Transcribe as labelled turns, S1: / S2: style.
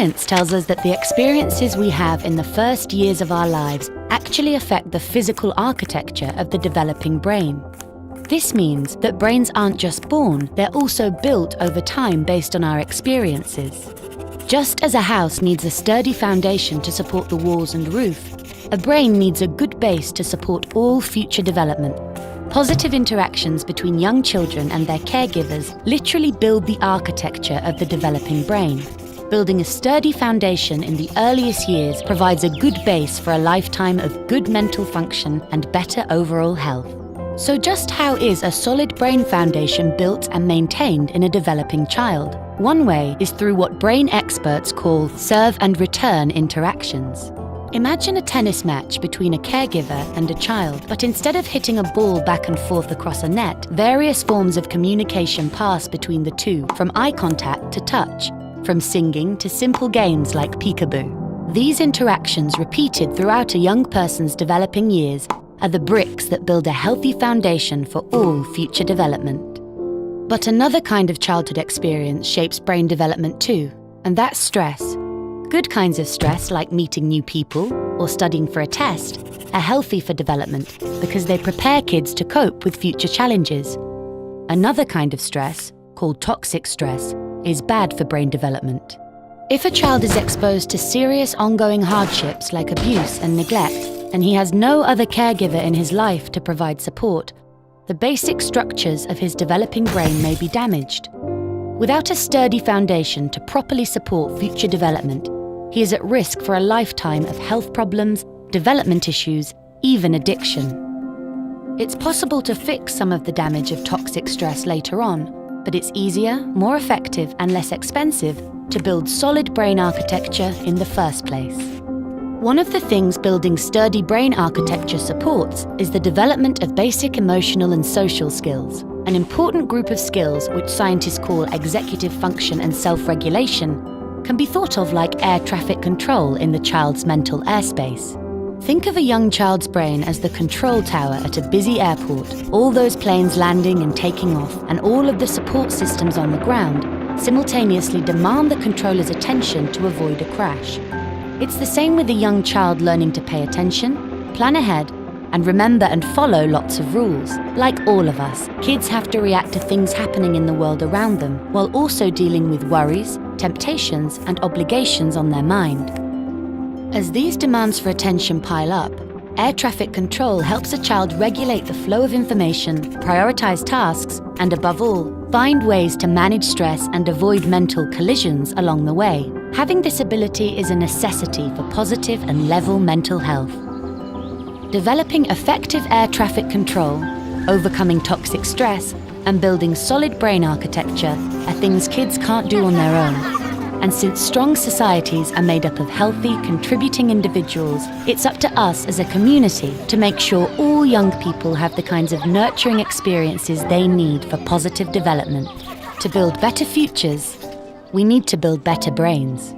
S1: Science tells us that the experiences we have in the first years of our lives actually affect the physical architecture of the developing brain. This means that brains aren't just born, they're also built over time based on our experiences. Just as a house needs a sturdy foundation to support the walls and roof, a brain needs a good base to support all future development. Positive interactions between young children and their caregivers literally build the architecture of the developing brain. Building a sturdy foundation in the earliest years provides a good base for a lifetime of good mental function and better overall health. So just how is a solid brain foundation built and maintained in a developing child? One way is through what brain experts call serve and return interactions. Imagine a tennis match between a caregiver and a child, but instead of hitting a ball back and forth across a net, various forms of communication pass between the two, from eye contact to touch, from singing to simple games like peekaboo. These interactions, repeated throughout a young person's developing years, are the bricks that build a healthy foundation for all future development. But another kind of childhood experience shapes brain development too, and that's stress. Good kinds of stress, like meeting new people or studying for a test, are healthy for development because they prepare kids to cope with future challenges. Another kind of stress, called toxic stress, is bad for brain development. If a child is exposed to serious ongoing hardships like abuse and neglect, and he has no other caregiver in his life to provide support, the basic structures of his developing brain may be damaged. Without a sturdy foundation to properly support future development, he is at risk for a lifetime of health problems, development issues, even addiction. It's possible to fix some of the damage of toxic stress later on, but it's easier, more effective, and less expensive to build solid brain architecture in the first place. One of the things building sturdy brain architecture supports is the development of basic emotional and social skills, an important group of skills which scientists call executive function and self-regulation, can be thought of like air traffic control in the child's mental airspace. Think of a young child's brain as the control tower at a busy airport, all those planes landing and taking off, and all of the support systems on the ground simultaneously demand the controller's attention to avoid a crash. It's the same with a young child learning to pay attention, plan ahead, and remember and follow lots of rules. Like all of us, kids have to react to things happening in the world around them, while also dealing with worries, temptations, and obligations on their mind. As these demands for attention pile up, air traffic control helps a child regulate the flow of information, prioritize tasks, and above all, find ways to manage stress and avoid mental collisions along the way. Having this ability is a necessity for positive and level mental health. Developing effective air traffic control, overcoming toxic stress, and building solid brain architecture are things kids can't do on their own. And since strong societies are made up of healthy, contributing individuals, it's up to us as a community to make sure all young people have the kinds of nurturing experiences they need for positive development. To build better futures, we need to build better brains.